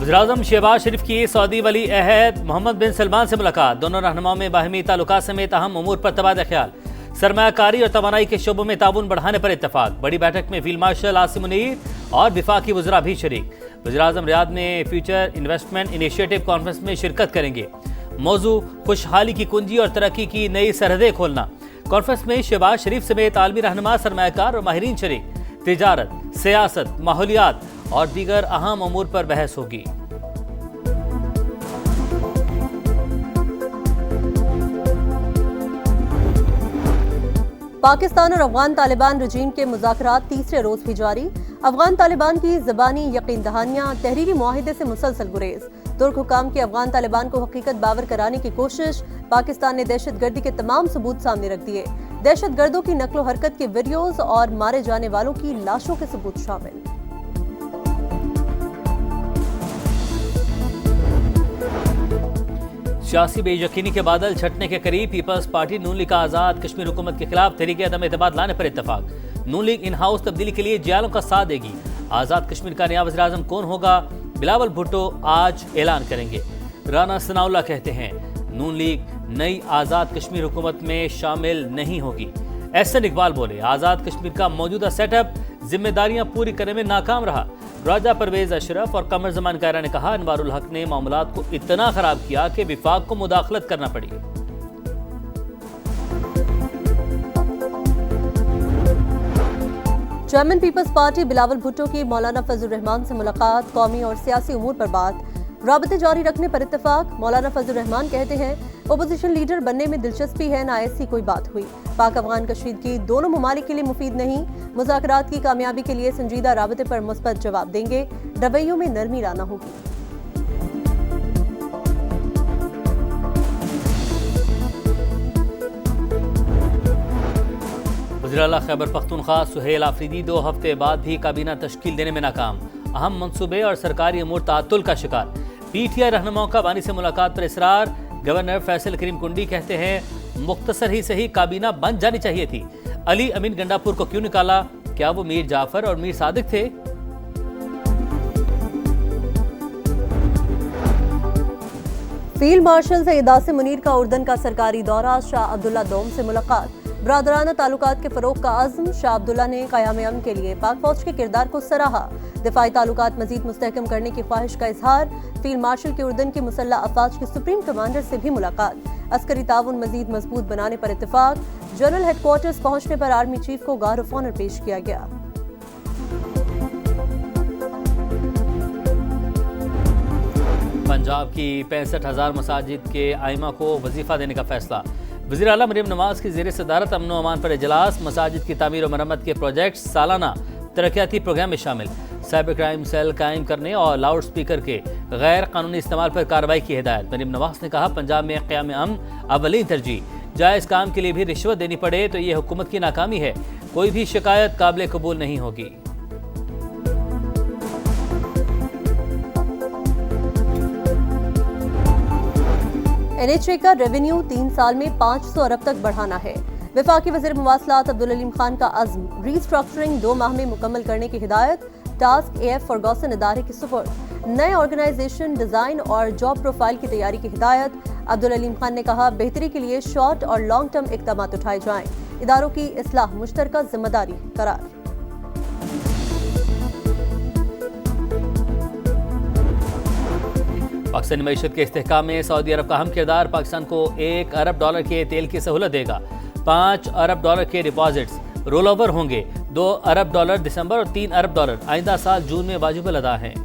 वज़ीर-ए-आज़म शहबाज शरीफ की सऊदी वली अहद मोहम्मद बिन सलमान से मुलाकात। दोनों रहनुमाओं में बाहमी ताल्लुकात समेत अहम उमूर पर तबादला ख्याल। सरमायाकारी और तवानाई के शोबों में ताउन बढ़ाने पर इत्तफाक। बड़ी बैठक में फील्ड मार्शल आसिम मुनीर और विफाकी वज़रा भी शरीक। वज़ीर-ए-आज़म रियाद में फ्यूचर इन्वेस्टमेंट इनिशिएटिव कॉन्फ्रेंस में शिरकत करेंगे। मौजू खुशहाली की कुंजी और तरक्की की नई सरहदें खोलना। कॉन्फ्रेंस में शहबाज शरीफ समेत आलमी रहनुमा, सरमायाकार और माहिरीन शरीक। तिजारत, सियासत, माहौलियात और दीगर अहम उमूर पर बहस होगी। पाकिस्तान और अफगान तालिबान रजीम के मुज़ाकरात तीसरे रोज भी जारी। अफगान तालिबान की ज़बानी यकीन दहानियाँ, तहरीरी मुआहिदे से मुसलसल गुरेज। तुर्क हुकाम की अफगान तालिबान को हकीकत बावर कराने की कोशिश। पाकिस्तान ने दहशतगर्दी के तमाम सबूत सामने रख दिए। दहशतगर्दों की नकलो हरकत के वीडियोज और मारे जाने वालों की लाशों के सबूत शामिल। सियासी बेयकीनी के बादल छटने के करीब। पीपल्स पार्टी नून लीग का आज़ाद कश्मीर हुकूमत के खिलाफ तहरीक अदम एतमाद लाने पर इत्तफाक। नून लीग इन हाउस तब्दीली के लिए जियालों का साथ देगी। आज़ाद कश्मीर का नया वज़ीर-ए-आज़म कौन होगा, बिलावल भुट्टो आज ऐलान करेंगे। राना सनाउल्लाह कहते हैं नून लीग नई आज़ाद कश्मीर हुकूमत में शामिल नहीं होगी। एहसन इकबाल बोले आज़ाद कश्मीर का मौजूदा सेटअप जिम्मेदारियां पूरी करने में नाकाम रहा। राजा परवेज अशरफ और कमर जमान कायरा ने कहा अनवारुल हक ने मामलात को इतना खराब किया कि विफाक को मुदाखलत करना पड़ी। चेयरमैन पीपल्स पार्टी बिलावल भुट्टो की मौलाना फजल रहमान से मुलाकात। कौमी और सियासी उमूर पर बात। राबते जारी रखने पर इत्तफाक। मौलाना फजल रहमान कहते हैं ओपोजिशन लीडर बनने में दिलचस्पी है, ना ऐसी कोई बात हुई। पाक अफगान कशीदगी दोनों ममालिक के लिए मुफीद नहीं। मुज़ाकरात की कामयाबी के लिए संजीदा राबते पर मुस्बत जवाब देंगे। रवैयों में नरमी लाना होगी। वज़ीर आला खैबर पख्तूनख्वा सुहेल आफरीदी 2 हफ्ते बाद भी काबीना तश्कील देने में नाकाम। अहम मंसूबे और सरकारी अमूर ताअत्तुल का शिकार। पीटीआई रहनुमाओं का बानी से मुलाकात पर इसरार। गवर्नर फैसल करीम कुंडी कहते हैं मुख्तसर ही सही काबीना बन जानी चाहिए थी। अली अमीन गंडापुर को क्यों निकाला, क्या वो मीर जाफर और मीर सादिक थे? फील्ड मार्शल सैयद आसिम मुनीर का उर्दन का सरकारी दौरा। शाह अब्दुल्ला दोम से मुलाकात। बरादराना ताल्लुकात के फरोग का आज़म। शाह अब्दुल्ला ने क़याम अमन के लिए पाक फौज के किरदार को सराहा। दिफाई ताल्लुकात मजीद मुस्तहकम करने की ख्वाहिश का इजहार। फील्ड मार्शल के उर्दन की मुसल्लह अफवाज के सुप्रीम कमांडर से भी मुलाकात। अस्करी ताउन मजीद मजबूत बनाने पर इत्तफाक। जनरल हेडक्वार्टर्स पहुंचने पर आर्मी चीफ को गार्ड ऑफ ऑनर पेश किया गया। पंजाब की 65,000 मसाजिद के आइमा को वजीफा देने का फैसला। वज़ीर आला मरियम नवाज की ज़ेर सदारत अमन व अमान पर इजलास। मसाजिद की तामीर और मरम्मत के प्रोजेक्ट सालाना तरक्याती प्रोग्राम में शामिल। साइबर क्राइम सेल कायम करने और लाउड स्पीकर के गैर कानूनी इस्तेमाल पर कार्रवाई की हिदायत। मरियम नवाज ने कहा पंजाब में क़याम अमन अव्वलीन तरजीह। जायज़ काम के लिए भी रिश्वत देनी पड़े तो ये हुकूमत की नाकामी है। कोई भी शिकायत काबिल कबूल नहीं होगी। NHA का रेवेन्यू 3 साल में 500 अरब तक बढ़ाना है। वफाकी वज़ीर मवासलात अब्दुल अलीम खान का अज़्म। रीस्ट्रक्चरिंग 2 माह में मुकम्मल करने की हिदायत। टास्क AF फर्गूसन इदारे के सुपुर्द। नए ऑर्गेनाइजेशन डिज़ाइन और जॉब प्रोफाइल की तैयारी की हिदायत। अब्दुल अलीम खान ने कहा बेहतरी के लिए शॉर्ट और लॉन्ग टर्म इक़दाम उठाए जाएं। इदारों की इस्लाह मुश्तरका जिम्मेदारी करार। पाकिस्तानी मईशत के इस्तेहकाम में सऊदी अरब का अहम किरदार। पाकिस्तान को $1 अरब के तेल की सहूलत देगा। $5 अरब के डिपॉजिट्स रोल ओवर होंगे। $2 अरब दिसंबर और $3 अरब आइंदा साल जून में वाजिब अदा हैं।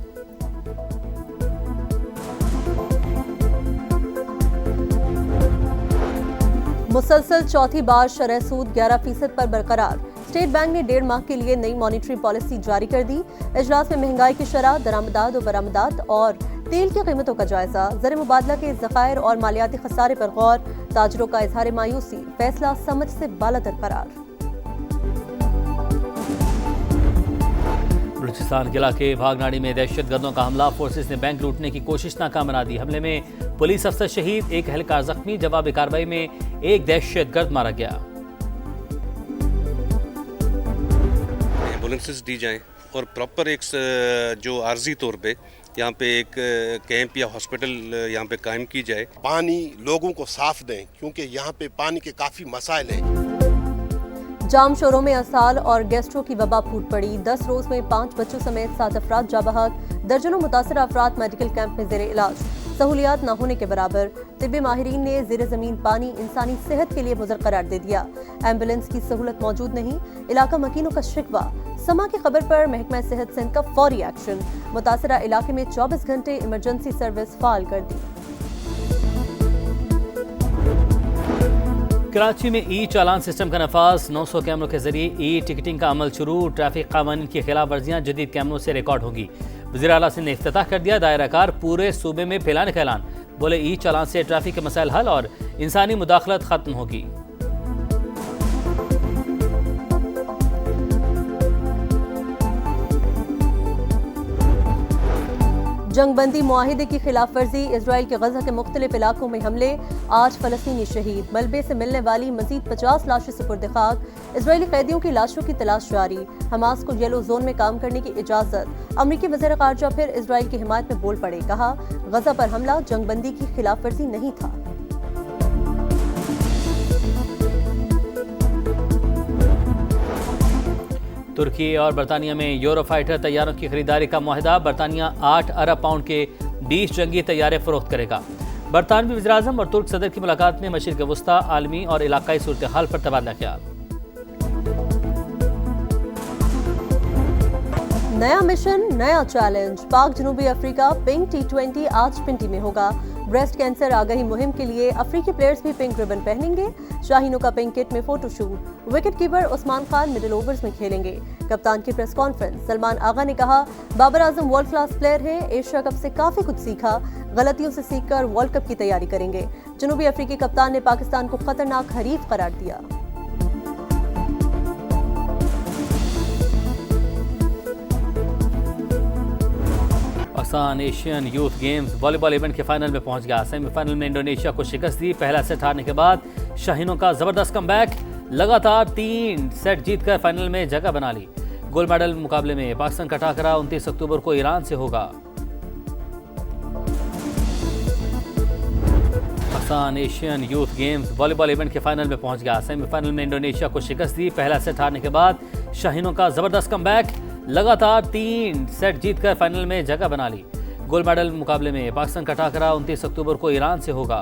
मुसलसल चौथी बार शरह सूद 11% पर बरकरार। स्टेट बैंक ने 1.5 माह के लिए नई मॉनिटरी पॉलिसी जारी कर दी। इजलास में महंगाई की शरह, दरामदात और बरामदात और तेल की कीमतों का जायजा। ज़र मुबादला के ज़खायर और मालियाती खसारे पर गौर। ताजरों का इजहार मायूसी। फैसला समझ से बालातर करार। बलूचिस्तान के इलाके भागनाड़ी में दहशतगर्दों का हमला। फोर्सेस ने बैंक लूटने की कोशिश नाकाम बना दी। हमले में पुलिस अफसर शहीद, 1 एहलकार जख्मी। जवाबी कार्रवाई में 1 दहशतगर्द मारा गया। एम्बुलेंसेस दी जाएं और प्रॉपर एक जो आर्जी तौर पे यहाँ पे एक कैंप या हॉस्पिटल यहाँ पे कायम की जाए। पानी लोगों को साफ दें क्योंकि यहाँ पे पानी के काफ़ी मसाइल हैं। जाम शोरों में असाल और गैस्ट्रो की वबा फूट पड़ी। 10 रोज में 5 बच्चों समेत 7 अफराद जा बहक। दर्जनों मुतासर अफराद मेडिकल कैंप में जेर इलाज। सहूलियात न होने के बराबर। तिब्बी माहिरीन ने जेर जमीन पानी इंसानी सेहत के लिए मुज़र करार दे दिया। एम्बुलेंस की सहूलत मौजूद नहीं। इलाका मकीनों का शिकवा। समा की खबर पर महकमा सेहत सिंध का फौरी एक्शन। मुतासरा इलाके में 24 घंटे इमरजेंसी सर्विस फाल कर दी। कराची में ई चालान सिस्टम का नफाज। 900 कैमरों के जरिए ई टिकटिंग का अमल शुरू। ट्रैफिक कानून की खिलाफ वर्जियाँ जदीद कैमरों से रिकॉर्ड होंगी। वज़ीर आला सिंध ने इफ्तिताह कर दिया। दायरा कार पूरे सूबे में फैलाने का ऐलान। बोले ई चालान से ट्रैफिक के मसाइल हल और इंसानी मुदाखलत खत्म होगी। जंगबंदी मुआहिदे की खिलाफ वर्जी। इसराइल के गजा के मुख्तलिफ इलाकों में हमले। 8 फलस्तीनी शहीद। मलबे से मिलने वाली मजीद 50 लाशें सुपुर्द खाक। इसराइली कैदियों की लाशों की तलाश जारी। हमास को येलो जोन में काम करने की इजाजत। अमरीकी वज़ीर ख़ारजा फिर इसराइल की हिमायत में बोल पड़े। कहा गजा पर हमला जंगबंदी की खिलाफ वर्जी नहीं था। तुर्की और बरतानिया में यूरोफाइटर तैयारों की खरीदारी का मुआहदा। बरतानिया 8 अरब पाउंड के 20 जंगी तैयारे फरोख्त करेगा। बरतानवी वज़ीर-ए-आज़म और तुर्क सदर की मुलाकात में मशरिक़ वस्ता, आलमी और इलाकाई सूरत हाल पर तबादला ख्याल। नया मिशन नया चैलेंज। पाक जनूबी अफ्रीका पिंक T20 आज पिंटी में होगा। ब्रेस्ट कैंसर आगाही मुहिम के लिए अफ्रीकी प्लेयर्स भी पिंक रिबन पहनेंगे। शाहीनों का पिंक किट में photoshoot. Wicket keeper Usman Khan middle overs में खेलेंगे। कप्तान की प्रेस कॉन्फ्रेंस। सलमान आगा ने कहा Babar Azam world class player है। एशिया कप से काफी कुछ सीखा। गलतियों से सीखकर वर्ल्ड कप की तैयारी करेंगे। जनूबी अफ्रीकी कप्तान ने पाकिस्तान को खतरनाक हरीफ करार दिया। Pakistan Asian youth games volleyball event के फाइनल में पहुंच गया। सेमीफाइनल में इंडोनेशिया को शिकस्त दी। पहला सेट हारने के बाद शाहीनों का जबरदस्त कमबैक। लगातार 3 सेट जीतकर फाइनल में जगह बना ली। गोल्ड मेडल मुकाबले में पाकिस्तान का टाकरा 29 अक्टूबर को ईरान से होगा। Pakistan Asian youth games volleyball event के फाइनल में पहुंच गया। सेमीफाइनल में इंडोनेशिया को शिकस्त दी। पहला सेट हारने के बाद शाहीनों का जबरदस्त कमबैक। लगातार 3 सेट जीतकर फाइनल में जगह बना ली। गोल्ड मेडल मुकाबले में पाकिस्तान का टाकरा 29 अक्टूबर को ईरान से होगा।